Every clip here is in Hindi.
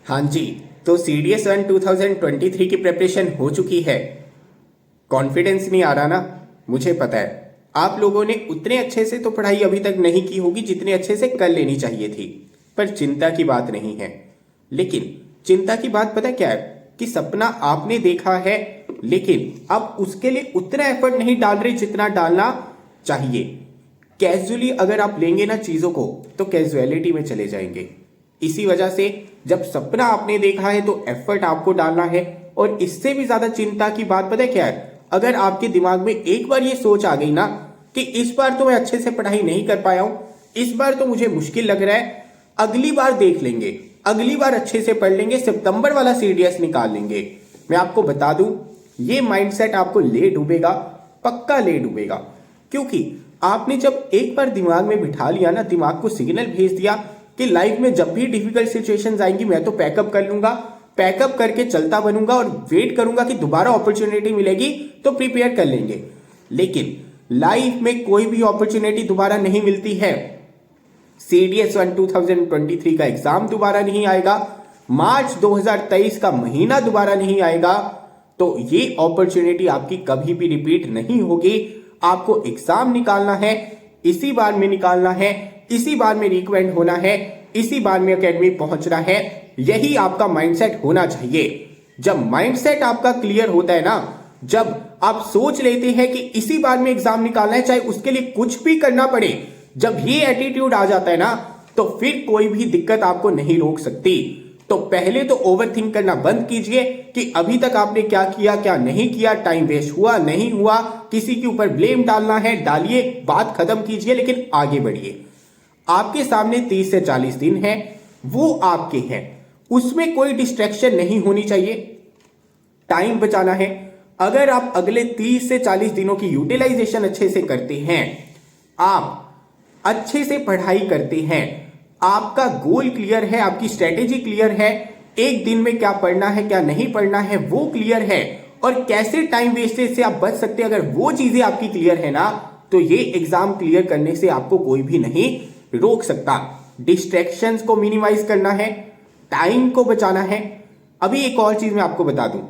हाँ जी, तो CDS 1 2023 की प्रिपरेशन हो चुकी है। कॉन्फिडेंस नहीं आ रहा ना, मुझे पता है। आप लोगों ने उतने अच्छे से तो पढ़ाई अभी तक नहीं की होगी जितने अच्छे से कर लेनी चाहिए थी, पर चिंता की बात नहीं है। लेकिन चिंता की बात पता क्या है कि सपना आपने देखा है, लेकिन अब उसके लिए उतना एफर्ट नहीं डाल रहे जितना डालना चाहिए। कैजुअली अगर आप लेंगे ना चीजों को तो कैजुअलिटी में चले जाएंगे। इसी वजह से जब सपना आपने देखा है तो एफर्ट आपको डालना है। और इससे भी ज्यादा चिंता की बात पता है क्या है, अगर आपके दिमाग में एक बार ये सोच आ गई ना कि इस बार तो मैं अच्छे से पढ़ाई नहीं कर पाया हूं, इस बार तो मुझे मुश्किल लग रहा है, अगली बार देख लेंगे, अगली बार अच्छे से पढ़ लेंगे, सितंबर वाला CDS निकाल लेंगे। मैं आपको बता दूं, ये माइंडसेट आपको ले डूबेगा, पक्का ले डूबेगा। क्योंकि आपने जब एक बार दिमाग में बिठा लिया ना, दिमाग को सिग्नल भेज दिया कि लाइफ में जब भी डिफिकल्ट सिचुएशंस आएंगी मैं तो पैकअप कर लूंगा, पैकअप करके चलता बनूंगा और वेट करूंगा कि दोबारा अपॉर्चुनिटी मिलेगी तो प्रिपेयर कर लेंगे। लेकिन लाइफ में कोई भी अपॉर्चुनिटी दोबारा नहीं मिलती है। CDS 1 2023 का एग्जाम दोबारा नहीं आएगा, मार्च 2023 का महीना दोबारा नहीं आएगा, तो ये अपॉर्चुनिटी आपकी कभी भी रिपीट नहीं होगी। आपको एग्जाम निकालना है, इसी बार में निकालना है, इसी बार में रिकमेंड होना है, इसी बार में एकेडमी पहुंचना है। यही आपका माइंडसेट होना चाहिए। जब माइंडसेट आपका क्लियर होता है ना, जब आप सोच लेते हैं कि इसी बार में एग्जाम निकालना है, चाहे उसके लिए कुछ भी करना पड़े, जब ये एटीट्यूड आ जाता है ना, तो फिर कोई भी दिक्कत आपको नहीं रोक सकती। तो पहले तो ओवरथिंक करना बंद कीजिए कि अभी तक आपने क्या किया क्या नहीं किया, टाइम वेस्ट हुआ नहीं हुआ, किसी के ऊपर ब्लेम डालना है डालिए, बात खत्म कीजिए, लेकिन आगे बढ़िए। आपके सामने 30 से 40 दिन हैं, वो आपके हैं, उसमें कोई डिस्ट्रैक्शन नहीं होनी चाहिए। टाइम बचाना है। अगर आप अगले 30 से 40 दिनों की यूटिलाइजेशन अच्छे से करते हैं, आप अच्छे से पढ़ाई करते हैं, आपका गोल क्लियर है, आपकी स्ट्रेटेजी क्लियर है, एक दिन में क्या पढ़ना है क्या नहीं पढ़ना है वो क्लियर है, और कैसे टाइम वेस्टेज से आप बच सकते हैं, अगर वो चीजें आपकी क्लियर है ना, तो ये एग्जाम क्लियर करने से आपको कोई भी नहीं रोक सकता। डिस्ट्रैक्शंस को मिनिमाइज करना है, टाइम को बचाना है। अभी एक और चीज मैं आपको बता दूं,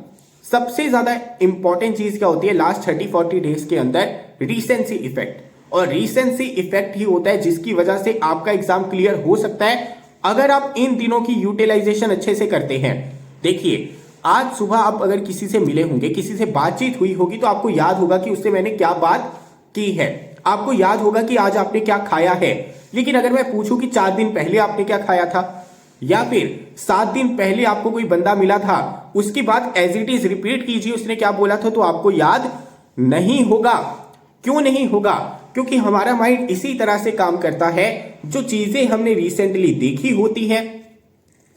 सबसे ज्यादा इंपॉर्टेंट चीज क्या होती है लास्ट 30-40 डेज के अंदर, रीसेंसी इफेक्ट। और रीसेंसी इफेक्ट ही होता है जिसकी वजह से आपका एग्जाम क्लियर हो सकता है अगर आप इन दिनों की यूटिलाइजेशन अच्छे से करते हैं। देखिए, आज सुबह आप अगर किसी से मिले होंगे, किसी से बातचीत हुई होगी, तो आपको याद होगा कि उससे मैंने क्या बात की है, आपको याद होगा कि आज आपने क्या खाया है। लेकिन अगर मैं पूछूं कि 4 दिन पहले आपने क्या खाया था, या फिर 7 दिन पहले आपको कोई बंदा मिला था, उसकी बात एज इट इज रिपीट कीजिए, उसने क्या बोला था, तो आपको याद नहीं होगा। क्यों नहीं होगा? क्योंकि हमारा माइंड इसी तरह से काम करता है। जो चीजें हमने रिसेंटली देखी होती हैं,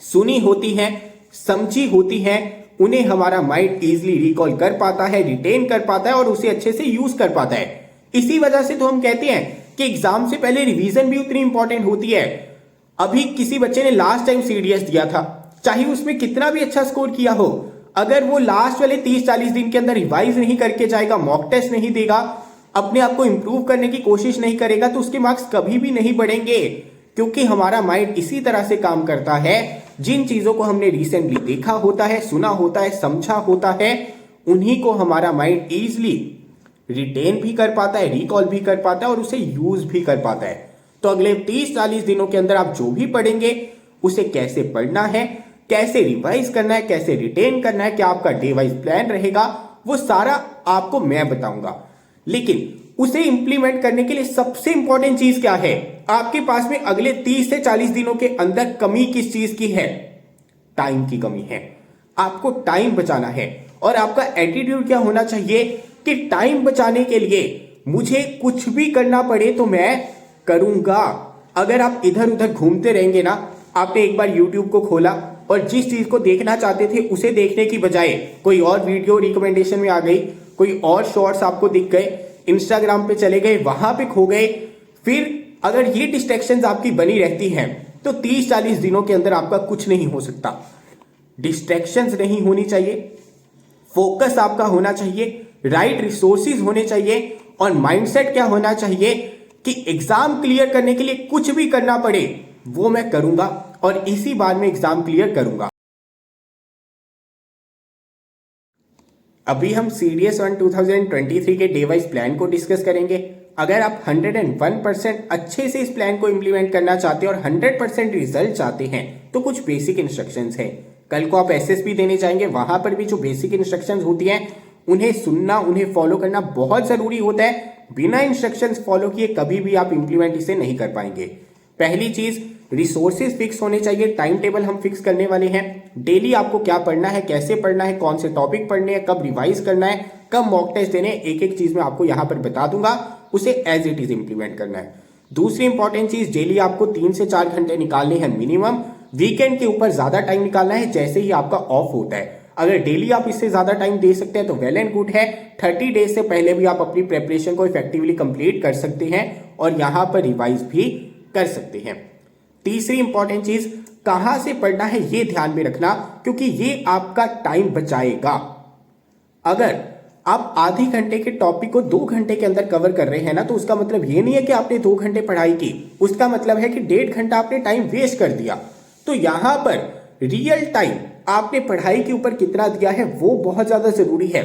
सुनी होती हैं, समझी होती हैं, उन्हें हमारा माइंड इजीली रिकॉल कर पाता है, रिटेन कर पाता है और उसे अच्छे से यूज कर पाता है। इसी वजह से तो हम कहते हैं कि एग्जाम से पहले रिवीजन भी उतनी इंपॉर्टेंट होती है। अभी किसी बच्चे ने लास्ट टाइम CDS दिया था, चाहे उसमें कितना भी अच्छा स्कोर किया हो, अगर वो लास्ट वाले 30-40 दिन के अंदर रिवाइज नहीं करके जाएगा, मॉक टेस्ट नहीं देगा, अपने आप को इंप्रूव करने की कोशिश नहीं करेगा, तो उसके मार्क्स कभी भी नहीं बढ़ेंगे। क्योंकि हमारा माइंड इसी तरह से काम करता है। जिन चीजों को हमने रिसेंटली देखा होता है, सुना होता है, समझा होता है, उन्हीं को हमारा माइंड इजिली रिटेन भी कर पाता है, रिकॉल भी कर पाता है और उसे यूज भी कर पाता है। तो अगले 30-40 दिनों के अंदर आप जो भी पढ़ेंगे, उसे कैसे पढ़ना है, कैसे रिवाइज करना है, कैसे रिटेन करना है, क्या आपका डे वाइज प्लान रहेगा, वो सारा आपको मैं बताऊंगा। लेकिन उसे इंप्लीमेंट करने के लिए सबसे इंपॉर्टेंट चीज क्या है, आपके पास में अगले 30 से 40 दिनों के अंदर कमी किस चीज की है? टाइम की कमी है। आपको टाइम बचाना है। और आपका एटीट्यूड क्या होना चाहिए कि टाइम बचाने के लिए मुझे कुछ भी करना पड़े तो मैं करूंगा। अगर आप इधर उधर घूमते रहेंगे ना, आपने एक बार YouTube को खोला और जिस चीज को देखना चाहते थे उसे देखने की बजाय कोई और वीडियो रिकमेंडेशन में आ गई, कोई और शॉर्ट्स आपको दिख गए, इंस्टाग्राम पे चले गए, वहां पे खो गए, फिर अगर ये डिस्ट्रैक्शंस आपकी बनी रहती हैं तो 30-40 दिनों के अंदर आपका कुछ नहीं हो सकता। डिस्ट्रैक्शंस नहीं होनी चाहिए, फोकस आपका होना चाहिए, राइट रिसोर्सेज होने चाहिए, और माइंडसेट क्या होना चाहिए कि एग्जाम क्लियर करने के लिए कुछ भी करना पड़े वो मैं करूंगा और इसी बार में एग्जाम क्लियर करूंगा। अभी हम CDS-1 2023 के डे वाइज प्लान को डिस्कस करेंगे। अगर आप 101% अच्छे से इस प्लान को इम्प्लीमेंट करना चाहते हैं और 100% रिजल्ट चाहते हैं तो कुछ बेसिक इंस्ट्रक्शंस हैं। कल को आप SSB देने जाएंगे, वहां पर भी जो बेसिक इंस्ट्रक्शंस होती हैं उन्हें सुनना, उन्हें फॉलो करना बहुत जरूरी होता है। बिना इंस्ट्रक्शंस फॉलो किए कभी भी आप इंप्लीमेंट इसे नहीं कर पाएंगे। पहली चीज, रिसोर्सेज फिक्स होने चाहिए। टाइम टेबल हम फिक्स करने वाले हैं। डेली आपको क्या पढ़ना है, कैसे पढ़ना है, कौन से टॉपिक पढ़ने हैं, कब रिवाइज करना है, कब मॉक टेस्ट देने हैं, एक एक चीज मैं आपको यहां पर बता दूंगा, उसे एज इट इज इंप्लीमेंट करना है। दूसरी इंपॉर्टेंट चीज, डेली आपको 3 से 4 घंटे निकालने हैं मिनिमम। वीकेंड के ऊपर ज्यादा टाइम निकालना है जैसे ही आपका ऑफ होता है। अगर डेली आप इससे ज्यादा टाइम दे सकते हैं तो वेल एंड गुड है। 30 डेज से पहले भी आप अपनी प्रेपरेशन को इफेक्टिवली कंप्लीट कर सकते हैं और यहां पर रिवाइज भी कर सकते हैं। तीसरी इंपॉर्टेंट चीज, कहां से पढ़ना है ये ध्यान में रखना, क्योंकि ये आपका टाइम बचाएगा। अगर आप आधे घंटे के टॉपिक को 2 घंटे के अंदर कवर कर रहे हैं ना, तो उसका मतलब ये नहीं है कि आपने 2 घंटे पढ़ाई की, उसका मतलब है कि 1.5 घंटा आपने टाइम वेस्ट कर दिया। तो यहां पर रियल टाइम आपने पढ़ाई के ऊपर कितना दिया है वो बहुत ज्यादा जरूरी है।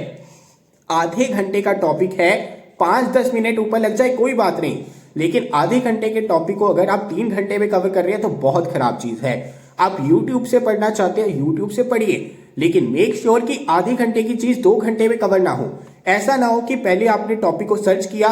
आधे घंटे का टॉपिक है, 5-10 मिनट ऊपर लग जाए कोई बात नहीं, लेकिन आधे घंटे के टॉपिक को अगर आप 3 घंटे में कवर कर रहे हैं तो बहुत खराब चीज है। आप YouTube से पढ़ना चाहते हैं, YouTube से पढ़िए, लेकिन मेक श्योर कि आधे घंटे की चीज 2 घंटे में कवर ना हो। ऐसा ना हो कि पहले आपने टॉपिक को सर्च किया,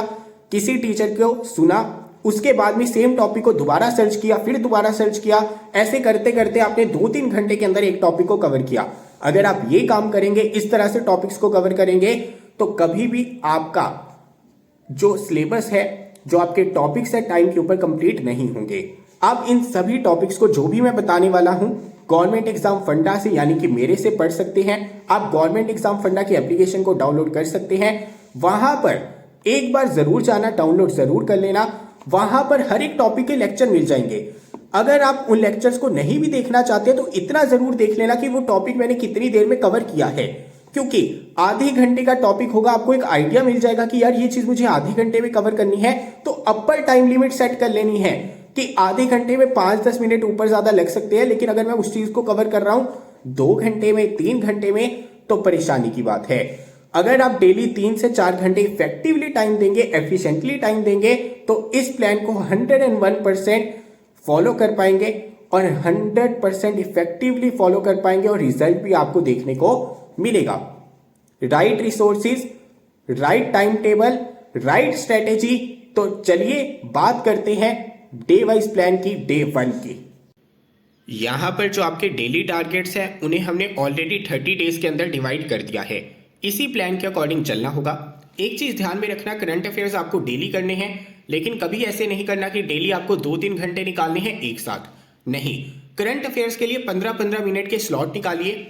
किसी टीचर को सुना, उसके बाद में सेम टॉपिक को दोबारा सर्च किया, फिर दोबारा सर्च किया, ऐसे करते करते आपने 2-3 घंटे के अंदर एक टॉपिक को कवर किया। अगर आप ये काम करेंगे, इस तरह से टॉपिक्स को कवर करेंगे, तो कभी भी आपका जो सिलेबस है, जो आपके टॉपिक्स है, टाइम के ऊपर कंप्लीट नहीं होंगे। अब इन सभी टॉपिक्स को जो भी मैं बताने वाला हूं, गवर्नमेंट एग्जाम फंडा से यानी कि मेरे से पढ़ सकते हैं। आप गवर्नमेंट एग्जाम फंडा की एप्लीकेशन को डाउनलोड कर सकते हैं। वहां पर एक बार जरूर जाना, डाउनलोड जरूर कर लेना। वहां पर हर एक टॉपिक के लेक्चर मिल जाएंगे। अगर आप उन लेक्चर्स को नहीं भी देखना चाहते तो इतना जरूर देख लेना कि वो टॉपिक मैंने कितनी देर में कवर किया है, क्योंकि आधे घंटे का टॉपिक होगा, आपको एक आइडिया मिल जाएगा कि यार ये चीज मुझे आधे घंटे में कवर करनी है, तो अपर टाइम लिमिट सेट कर लेनी है कि आधे घंटे में 5-10 मिनट ऊपर ज्यादा लग सकते हैं, लेकिन अगर मैं उस चीज को कवर कर रहा हूं 2 घंटे में, 3 घंटे में, तो परेशानी की बात है। अगर आप डेली 3 से 4 घंटे इफेक्टिवली टाइम देंगे, एफिशिएंटली टाइम देंगे, तो इस प्लान को 101% फॉलो कर पाएंगे और 100% इफेक्टिवली फॉलो कर पाएंगे और रिजल्ट भी आपको देखने को मिलेगा। Right resources, right time table, right strategy. तो चलिए बात करते हैं डे वाइज प्लान की, डे 1 की। यहां पर जो आपके डेली टारगेट्स हैं उन्हें हमने ऑलरेडी 30 डेज के अंदर डिवाइड कर दिया है। इसी प्लान के अकॉर्डिंग चलना होगा। एक चीज ध्यान में रखना, करंट अफेयर्स आपको डेली करने हैं, लेकिन कभी ऐसे नहीं करना कि डेली आपको 2-3 घंटे निकालने हैं एक साथ। नहीं, करंट अफेयर्स के लिए 15-15 मिनट के स्लॉट निकालिए।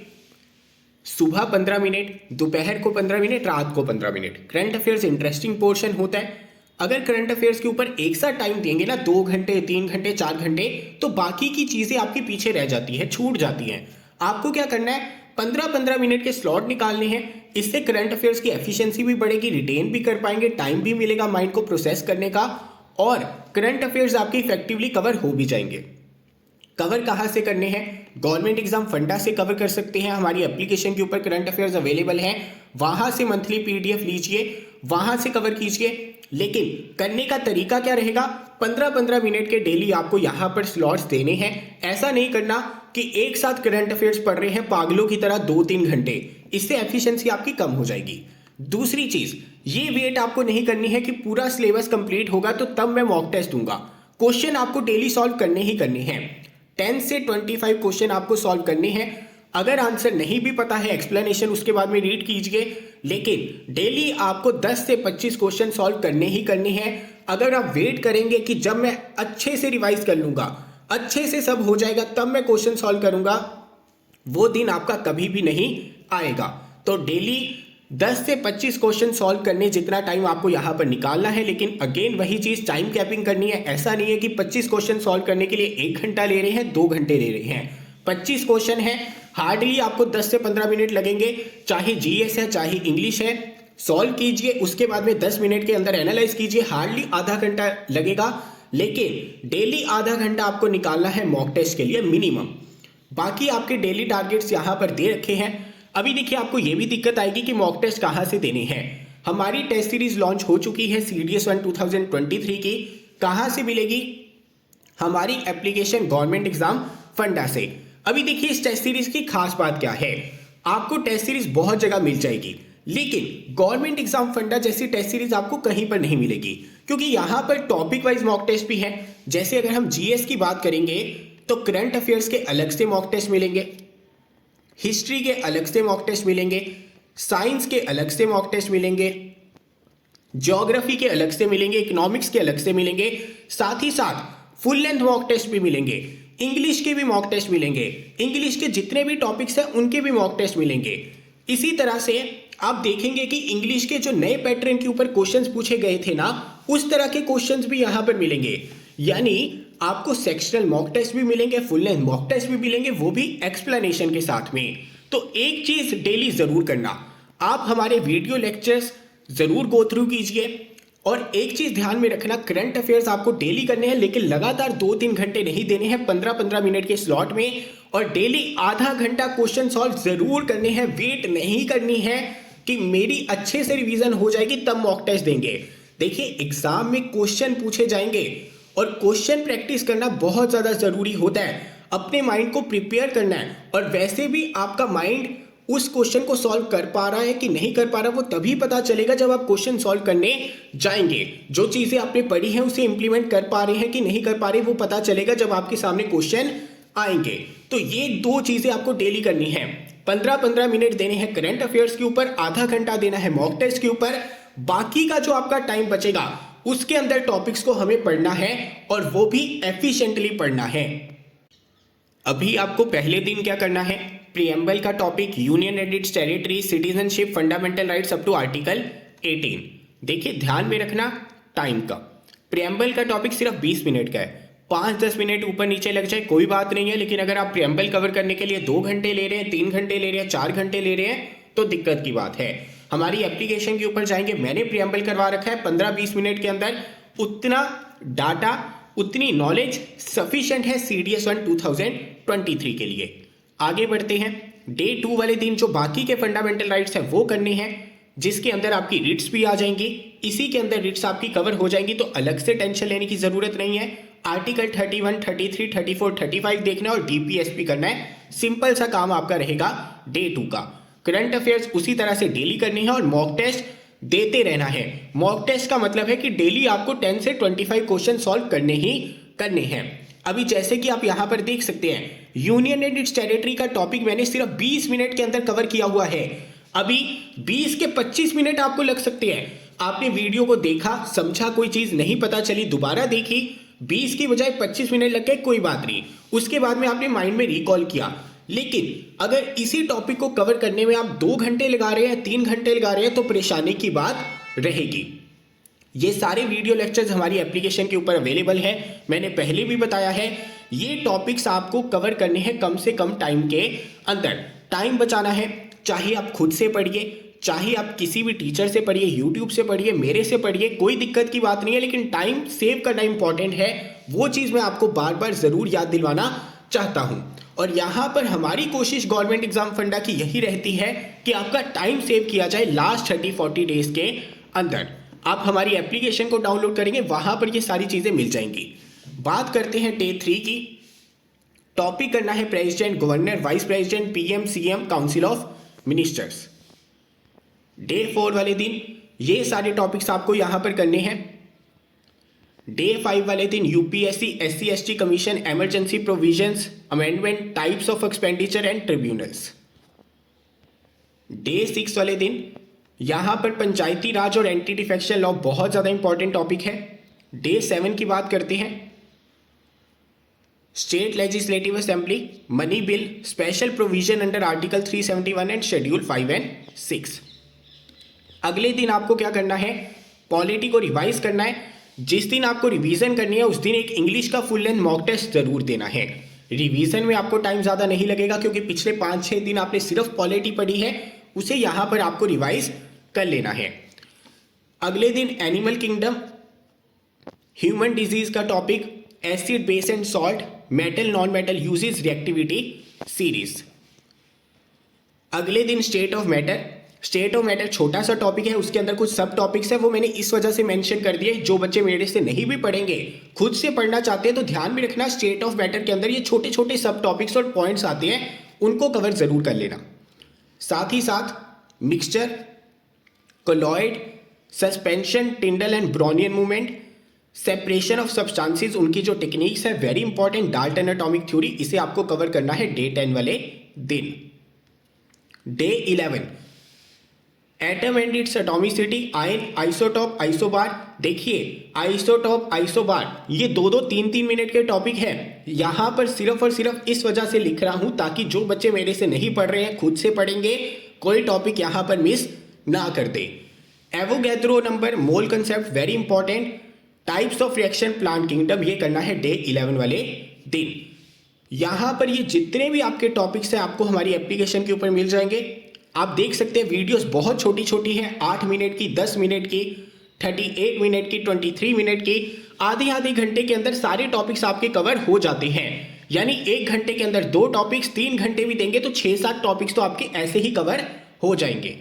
सुबह 15 मिनट, दोपहर को 15 मिनट, रात को 15 minute. Current affairs interesting portion होता है। अगर करंट अफेयर्स के ऊपर एक साथ टाइम देंगे ना, 2 घंटे, 3 घंटे, 4 घंटे, तो बाकी की चीजें आपकी पीछे रह जाती है, छूट जाती हैं। आपको क्या करना है, 15-15 मिनट के स्लॉट निकालने हैं। इससे करंट अफेयर्स की एफिशिएंसी भी बढ़ेगी, रिटेन भी कर पाएंगे, टाइम भी मिलेगा माइंड को प्रोसेस करने का, और करंट अफेयर्स आपके इफेक्टिवली कवर हो भी जाएंगे। कवर कहां से करने हैं? गवर्नमेंट एग्जाम फंडा से कवर कर सकते हैं। हमारी एप्लीकेशन के ऊपर करंट अफेयर्स अवेलेबल हैं, वहां से मंथली पीडीएफ लीजिए, वहां से कवर कीजिए। लेकिन करने का तरीका क्या रहेगा? 15-15 मिनट के डेली आपको यहां पर स्लॉट्स देने हैं। ऐसा नहीं करना कि एक साथ करंट अफेयर्स पढ़ रहे हैं पागलों की तरह 2-3 घंटे, इससे एफिशिएंसी आपकी कम हो जाएगी। दूसरी चीज, ये वेट आपको नहीं करनी है कि पूरा सिलेबस कंप्लीट होगा तो तब मैं मॉक टेस्ट दूंगा। क्वेश्चन आपको डेली सॉल्व करने ही करने हैं। 10 से 25 क्वेश्चन आपको सॉल्व करने हैं। अगर आंसर नहीं भी पता है, एक्सप्लेनेशन उसके बाद में रीड कीजिए, लेकिन डेली आपको 10 से 25 क्वेश्चन सॉल्व करने ही करने हैं। अगर आप वेट करेंगे कि जब मैं अच्छे से रिवाइज कर लूंगा, अच्छे से सब हो जाएगा, तब मैं क्वेश्चन सॉल्व करूंगा, वो दिन आपका कभी भी नहीं आएगा। तो डेली 10 से 25 क्वेश्चन सॉल्व करने जितना टाइम आपको यहां पर निकालना है। लेकिन अगेन वही चीज, टाइम कैपिंग करनी है। ऐसा नहीं है कि 25 क्वेश्चन सॉल्व करने के लिए 1 घंटा ले रहे हैं, 2 घंटे ले रहे हैं। 25 क्वेश्चन है, हार्डली आपको 10 से 15 मिनट लगेंगे। चाहे जीएस है, चाहे इंग्लिश है, सॉल्व कीजिए, उसके बाद में 10 मिनट के अंदर एनालाइज कीजिए, हार्डली आधा घंटा लगेगा। लेकिन डेली आधा घंटा आपको निकालना है मॉक टेस्ट के लिए मिनिमम। बाकी आपके डेली टारगेट्स यहां पर दे रखे हैं। अभी देखिए आपको ये भी दिक्कत आएगी कि मॉक टेस्ट कहाँ से देने हैं। हमारी टेस्ट सीरीज लॉन्च हो चुकी है CDS1 2023 की। कहाँ से मिलेगी? हमारी एप्लीकेशन गवर्नमेंट एग्जाम फंडा से। अभी देखिए इस टेस्ट सीरीज की खास बात क्या है, आपको टेस्ट सीरीज बहुत जगह मिल जाएगी, लेकिन गवर्नमेंट एग्जाम फंडा जैसी टेस्ट सीरीज आपको कहीं पर नहीं मिलेगी, क्योंकि यहां पर टॉपिक वाइज मॉक टेस्ट भी है। जैसे अगर हम जीएस की बात करेंगे तो करंट अफेयर्स के अलग से मॉक टेस्ट मिलेंगे, हिस्ट्री के अलग से मॉक टेस्ट मिलेंगे, साइंस के अलग से मॉक टेस्ट मिलेंगे, ज्योग्राफी के अलग से मिलेंगे, इकोनॉमिक्स के अलग से मिलेंगे, साथ ही साथ फुल लेंथ मॉक टेस्ट भी मिलेंगे, इंग्लिश के भी मॉक टेस्ट मिलेंगे, इंग्लिश के जितने भी टॉपिक्स हैं उनके भी मॉक टेस्ट मिलेंगे। इसी तरह से आप देखेंगे कि इंग्लिश के जो नए पैटर्न के ऊपर क्वेश्चंस पूछे गए थे ना, उस तरह के क्वेश्चंस भी यहां पर मिलेंगे। यानी आपको सेक्शनल मॉक टेस्ट भी मिलेंगे, फुल लेंथ मॉक टेस्ट भी मिलेंगे, वो भी एक्सप्लेनेशन के साथ में। तो एक चीज डेली जरूर करना, आप हमारे वीडियो लेक्चर्स जरूर गो थ्रू कीजिए, और एक चीज ध्यान में रखना, करंट अफेयर्स आपको डेली करने हैं, लेकिन लगातार 2-3 घंटे नहीं देने हैं, 15-15 मिनट के स्लॉट में, और डेली आधा घंटा क्वेश्चन सॉल्व जरूर करने हैं। वेट नहीं करनी है कि मेरी अच्छे से रिवीजन हो जाएगी तब मॉक टेस्ट देंगे। देखिए एग्जाम में क्वेश्चन पूछे जाएंगे और क्वेश्चन प्रैक्टिस करना बहुत ज्यादा जरूरी होता है, अपने माइंड को प्रिपेयर करना है। और वैसे भी आपका माइंड उस क्वेश्चन को सॉल्व कर पा रहा है कि नहीं कर पा रहा, वो तभी पता चलेगा जब आप क्वेश्चन सॉल्व करने जाएंगे। जो चीजें आपने पढ़ी हैं उसे इंप्लीमेंट कर पा रहे हैं कि नहीं कर पा रहे, वो पता चलेगा जब आपके सामने क्वेश्चन आएंगे। तो ये 2 चीजें आपको डेली करनी है। 15-15 मिनट देने हैं करंट अफेयर्स के ऊपर, आधा घंटा देना है मॉक टेस्ट के ऊपर। बाकी का जो आपका टाइम बचेगा उसके अंदर टॉपिक्स को हमें पढ़ना है, और वो भी एफिशिएंटली पढ़ना है। अभी आपको पहले दिन क्या करना है, प्रीएम्बल का topic, union and its territory, citizenship, fundamental rights up to article 18। देखिए ध्यान में रखना टाइम का, प्रीएम्बल का टॉपिक सिर्फ 20 मिनट का है। 5-10 मिनट ऊपर नीचे लग जाए कोई बात नहीं है, लेकिन अगर आप प्रीएम्बल कवर करने के लिए 2 घंटे ले रहे हैं, 3 घंटे ले रहे हैं, 4 घंटे ले रहे हैं, तो दिक्कत की बात है। हमारी एप्लीकेशन के ऊपर जाएंगे, मैंने प्रीएम्बल करवा रखा है, 15-20 मिनट के अंदर उतना डाटा, उतनी नॉलेज सफिशिएंट है CDS1 2023 के लिए। आगे बढ़ते हैं। डे 2 वाले दिन जो बाकी के फंडामेंटल राइट्स है वो करने हैं, जिसके अंदर आपकी रिट्स भी आ जाएंगी। इसी के अंदर रिट्स आपकी कवर हो जाएंगी, तो अलग से टेंशन लेने की जरूरत नहीं है। आर्टिकल 31, 33, 34, 35 देखना है और DPSP करना है। सिंपल सा काम आपका रहेगा डे 2 का। करंट अफेयर्स उसी तरह से डेली करनी है और मॉक टेस्ट देते रहना है। मॉक टेस्ट का मतलब है कि डेली आपको 10 से 25 क्वेश्चन सॉल्व करने ही करने हैं। अभी जैसे कि आप यहां पर देख सकते हैं, यूनियन एंड इट्स टेरिटरी का टॉपिक मैंने सिर्फ 20 मिनट के अंदर कवर किया हुआ है। अभी 20 के 25 मिनट आपको लग सकते हैं। आपने वीडियो को देखा, समझा, कोई चीज नहीं पता चली, दोबारा देखी, 20 की बजाय 25 मिनट लग गए, कोई बात नहीं। उसके बाद में आपने माइंड में रिकॉल किया। लेकिन अगर इसी टॉपिक को कवर करने में आप 2 घंटे लगा रहे हैं, 3 घंटे लगा रहे हैं, तो परेशानी की बात रहेगी। ये सारे वीडियो लेक्चर्स हमारी एप्लीकेशन के ऊपर अवेलेबल है। मैंने पहले भी बताया है, ये टॉपिक्स आपको कवर करने हैं कम से कम टाइम के अंदर। टाइम बचाना है, चाहे आप खुद से पढ़िए, चाहे आप किसी भी टीचर से पढ़िए, यूट्यूब से पढ़िए, मेरे से पढ़िए, कोई दिक्कत की बात नहीं है, लेकिन टाइम सेव करना इंपॉर्टेंट है। वो चीज़ मैं आपको बार बार ज़रूर याद दिलवाना चाहता हूँ। और यहाँ पर हमारी कोशिश गवर्नमेंट एग्जाम फंडा की यही रहती है कि आपका टाइम सेव किया जाए लास्ट 30-40 डेज के अंदर। आप हमारी एप्लीकेशन को डाउनलोड करेंगे, वहां पर ये सारी चीजें मिल जाएंगी। बात करते हैं डे 3 की। टॉपिक करना है president, governor, vice president, PM, CM, council of ministers. Day 4 वाले दिन ये सारे टॉपिक्स आपको यहां पर करने हैं। डे 5 वाले दिन UPSC, SC/ST commission, emergency provisions, amendment, types of expenditure and tribunals. Day 6 वाले दिन यहां पर पंचायती राज और एंटी डिफेक्शन लॉ बहुत ज्यादा इंपॉर्टेंट टॉपिक है। डे 7 की बात करते हैं, state legislative assembly, money bill, special provision under article 371 and schedule 5 and 6। अगले दिन आपको क्या करना है, पॉलिटी को रिवाइज करना है। जिस दिन आपको रिवीजन करनी है उस दिन एक इंग्लिश का फुल लेंथ मॉक टेस्ट जरूर देना है। रिवीजन में आपको टाइम ज्यादा नहीं लगेगा, क्योंकि पिछले 5-6 दिन आपने सिर्फ पॉलिटी पढ़ी है, उसे यहां पर आपको रिवाइज कर लेना है। अगले दिन एनिमल किंगडम, ह्यूमन डिजीज का topic, acid, base and salt, metal, non metal uses, reactivity series. अगले दिन state of matter. State of matter छोटा सा टॉपिक है, उसके अंदर कुछ सब टॉपिक्स है, वो मैंने इस वजह से मेंशन कर दिए। जो बच्चे मेरे से नहीं भी पढ़ेंगे, खुद से पढ़ना चाहते हैं, तो ध्यान में रखना स्टेट ऑफ मैटर के अंदर ये छोटे छोटे सब टॉपिक्स और पॉइंट्स आते हैं, उनको कवर जरूर कर लेना। साथ ही साथ mixture, colloid, suspension, टिंडल and Brownian movement, separation of substances, उनकी जो टेक्निक्स है very important, Dalton atomic theory, इसे आपको कवर करना है डे 10 वाले दिन। Day 11 atom and it's atomicity, ion, isotope, isobar. देखिए आइसोटॉप, आइसोबार ये दो दो तीन तीन मिनट के टॉपिक है। यहां पर सिर्फ और सिर्फ इस वजह से लिख रहा हूं ताकि जो बच्चे मेरे से नहीं पढ़ रहे हैं, खुद से पढ़ेंगे, कोई टॉपिक यहां पर मिस ना कर दे। Avogadro number, mole concept very important, types of reaction, plant kingdom, ये करना है डे 11 वाले दिन। यहां पर ये जितने भी आपके टॉपिक्स हैं आपको हमारी एप्लीकेशन के ऊपर मिल जाएंगे। आप देख सकते हैं वीडियोस बहुत छोटी छोटी हैं, 8 मिनट की, 10 मिनट की, 38 मिनट की, 23 मिनट की, आधे आधे घंटे के अंदर सारे टॉपिक्स आपके कवर हो जाते हैं। यानी 1 घंटे के अंदर 2 टॉपिक्स, 3 घंटे भी देंगे तो 6-7 टॉपिक्स तो आपके ऐसे ही कवर हो जाएंगे।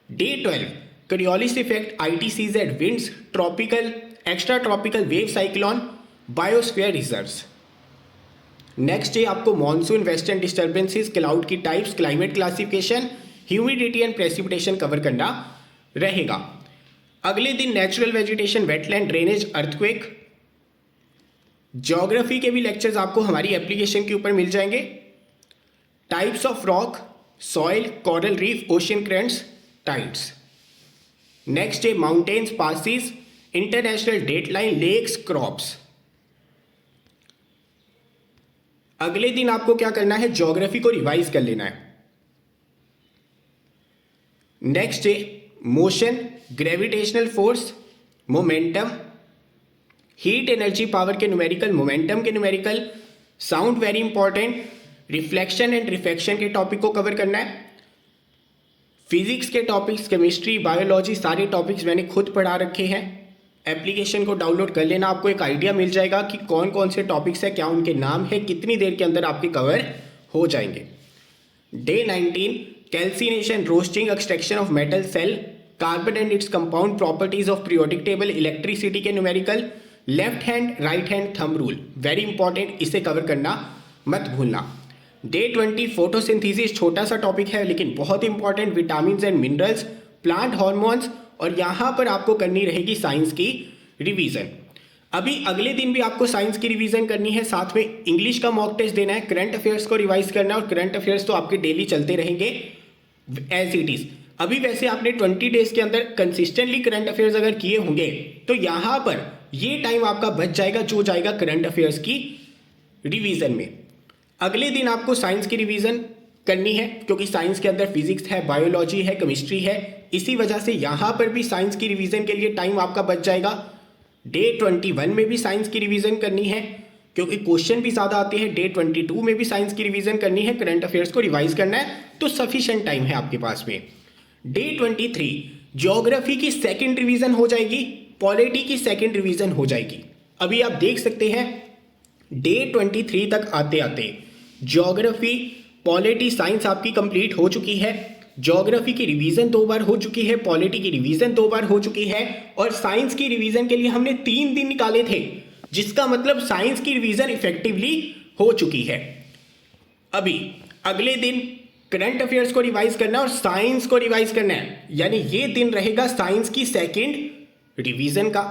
Day 12 Coriolis effect, ITCZ, winds, tropical, extra tropical wave cyclone, biosphere reserves. Next day आपको मॉनसून, वेस्टर्न डिस्टर्बेंसेस, क्लाउड की types, climate classification, humidity and precipitation cover करना रहेगा। अगले दिन natural vegetation, wetland, drainage, earthquake. Geography के भी लेक्चर्स आपको हमारी एप्लीकेशन के ऊपर मिल जाएंगे। Types of rock, soil, coral reef, ocean currents, tides. Next day mountains, passes, international date line, lakes, crops. अगले दिन आपको क्या करना है, ज्योग्राफी को रिवाइज कर लेना है। Next day motion, gravitational force, momentum, heat energy power के न्यूमेरिकल, मोमेंटम के numerical, sound very important, reflection and refraction के टॉपिक को कवर करना है। फिजिक्स के टॉपिक्स, केमिस्ट्री, बायोलॉजी, सारे टॉपिक्स मैंने खुद पढ़ा रखे हैं। एप्लीकेशन को डाउनलोड कर लेना, आपको एक आइडिया मिल जाएगा कि कौन कौन से टॉपिक्स है, क्या उनके नाम है, कितनी देर के अंदर आपके कवर हो जाएंगे। Day 19 calcination, roasting, extraction of metal cell, carbon and its compound, properties of periodic table, electricity के numerical, left hand right hand thumb rule very important, इसे कवर करना मत भूलना। डे 20 फोटोसिंथेसिस, छोटा सा टॉपिक है लेकिन बहुत important, vitamin and minerals, plant hormones, और यहां पर आपको करनी रहेगी साइंस की रिवीजन। अभी अगले दिन भी आपको साइंस की रिवीजन करनी है, साथ में इंग्लिश का मॉक टेस्ट देना है, करंट अफेयर्स को रिवाइज करना है, और करंट अफेयर्स तो आपके डेली चलते रहेंगे एज इट इज। अभी वैसे आपने 20 डेज के अंदर कंसिस्टेंटली करंट अफेयर्स अगर किए होंगे तो यहां पर ये टाइम आपका बच जाएगा जो जाएगा करंट अफेयर्स की रिवीजन में। अगले दिन आपको साइंस की रिवीजन करनी है क्योंकि साइंस के अंदर फिजिक्स है, बायोलॉजी है, केमिस्ट्री है, इसी वजह से यहां पर भी साइंस की रिवीजन के लिए टाइम आपका बच जाएगा। डे 21 में भी साइंस की रिवीजन करनी है क्योंकि क्वेश्चन भी ज्यादा आते हैं। डे 22 में भी साइंस की रिवीजन करनी है, करंट अफेयर्स को रिवाइज करना है, तो सफिशिएंट टाइम है आपके पास में। डे 23 ज्योग्राफी की सेकंड रिवीजन हो जाएगी, पॉलिटी की सेकंड रिवीजन हो जाएगी। अभी आप देख सकते हैं डे 23 तक आते आते ज्योग्राफी, पॉलिटी, साइंस आपकी कंप्लीट हो चुकी है। ज्योग्राफी की रिवीजन 2 बार हो चुकी है, पॉलिटी की रिवीजन 2 बार हो चुकी है, और साइंस की रिवीजन के लिए हमने 3 दिन निकाले थे, जिसका मतलब साइंस की रिवीजन इफेक्टिवली हो चुकी है। अभी अगले दिन करंट अफेयर्स को रिवाइज करना है और साइंस को रिवाइज करना है, यानी ये दिन रहेगा साइंस की सेकंड रिवीजन का।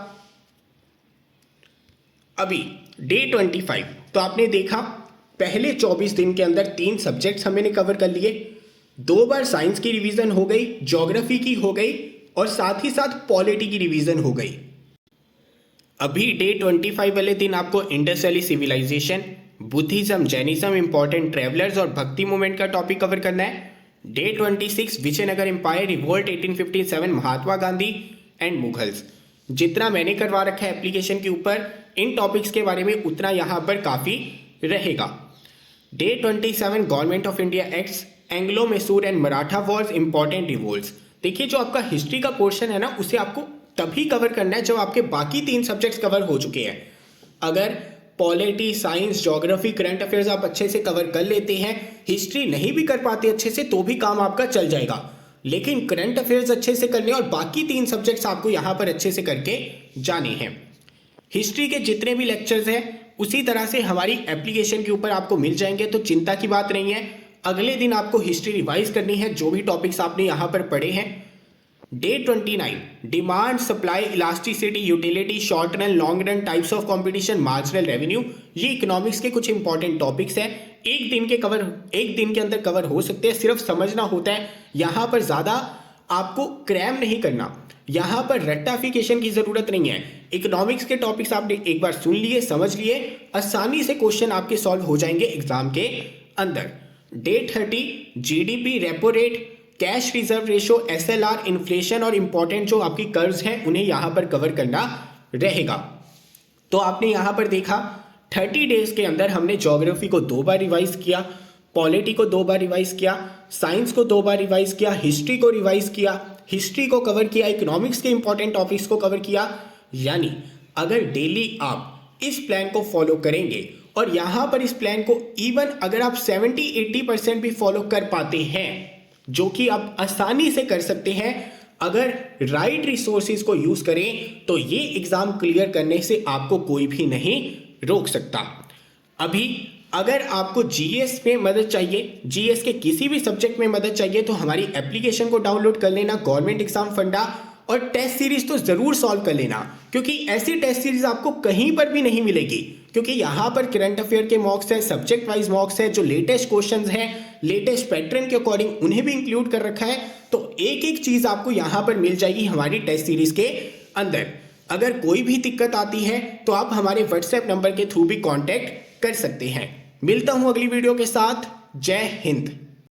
अभी डे 25 तो आपने देखा पहले 24 दिन के अंदर 3 सब्जेक्ट्स हमने कवर कर लिए, 2 बार साइंस की रिवीजन हो गई, ज्योग्राफी की हो गई, और साथ ही साथ पॉलिटी की रिवीजन हो गई। अभी डे 25 वाले दिन आपको Indus valley civilization, Buddhism, Jainism, important travellers और भक्ति मूवमेंट का टॉपिक कवर करना है। Day 26 Vijayanagara empire, revolt 1857, Mahatma Gandhi and Mughals. जितना मैंने करवा रखा है एप्लीकेशन के ऊपर इन टॉपिक्स के बारे में उतना यहां पर काफी रहेगा। Day 27 government of India acts, Anglo Mysore and Maratha Wars, important revolts. देखिए जो आपका हिस्ट्री का पोर्शन है ना, उसे आपको तभी कवर करना है जब आपके बाकी 3 सब्जेक्ट्स कवर हो चुके हैं। अगर polity, science, geography, current affairs आप अच्छे से कवर कर लेते हैं, हिस्ट्री नहीं भी कर पाते अच्छे से तो भी काम आपका चल जाएगा, लेकिन करंट अफेयर्स अच्छे से करने और बाकी 3 सब्जेक्ट्स आपको यहां पर अच्छे से करके जाने हैं। हिस्ट्री के जितने भी लेक्चर्स हैं उसी तरह से हमारी एप्लीकेशन के ऊपर आपको मिल जाएंगे, तो चिंता की बात नहीं है। अगले दिन आपको हिस्ट्री रिवाइज करनी है, जो भी टॉपिक्स आपने यहां पर पढ़े हैं। Day 29 demand, supply, elasticity, utility, short run, long run, types of competition, marginal revenue, ये इकोनॉमिक्स के कुछ इंपॉर्टेंट टॉपिक्स हैं। एक दिन के अंदर कवर हो सकते हैं, सिर्फ समझना होता है। यहां पर ज्यादा आपको क्रैम नहीं करना, यहां पर रट्टाफिकेशन की जरूरत नहीं है। इकोनॉमिक्स के टॉपिक्स आपने एक बार सुन लिए, समझ लिए, आसानी से क्वेश्चन आपके सॉल्व हो जाएंगे एग्जाम के अंदर। Day 30 GDP, repo rate, cash reserve ratio, SLR, inflation और इंपॉर्टेंट जो आपकी कर्व्स हैं उन्हें यहां पर कवर करना रहेगा। तो आपने यहां पर देखा 30 डेज के अंदर हमने ज्योग्राफी को 2 बार रिवाइज किया, पॉलिटी को 2 बार रिवाइज किया, साइंस को 2 बार रिवाइज किया, हिस्ट्री को रिवाइज किया, हिस्ट्री को कवर किया, इकोनॉमिक्स के इंपॉर्टेंट टॉपिक्स को कवर किया। यानी अगर डेली आप इस प्लान को फॉलो करेंगे और यहां पर इस प्लान को इवन अगर आप 70-80% भी फॉलो कर पाते हैं, जो कि आप आसानी से कर सकते हैं अगर राइट रिसोर्सेज को यूज करें, तो ये एग्जाम क्लियर करने से आपको कोई भी नहीं रोक सकता। अभी अगर आपको जीएस में मदद चाहिए, जीएस के किसी भी सब्जेक्ट में मदद चाहिए, तो हमारी एप्लीकेशन को डाउनलोड कर लेना, गवर्नमेंट एग्जाम फंडा, और टेस्ट सीरीज तो जरूर सॉल्व कर लेना, क्योंकि ऐसी टेस्ट सीरीज आपको कहीं पर भी नहीं मिलेगी। क्योंकि यहां पर करंट अफेयर के मॉक्स है, सब्जेक्ट वाइज मॉक्स है, जो लेटेस्ट क्वेश्चंस हैं लेटेस्ट पैटर्न के अकॉर्डिंग उन्हें भी इंक्लूड कर रखा है। तो एक एक चीज आपको यहां पर मिल जाएगी हमारी टेस्ट सीरीज के अंदर। अगर कोई भी दिक्कत आती है तो आप हमारे व्हाट्सएप नंबर के थ्रू भी कांटेक्ट कर सकते हैं। मिलता हूं अगली वीडियो के साथ। जय हिंद।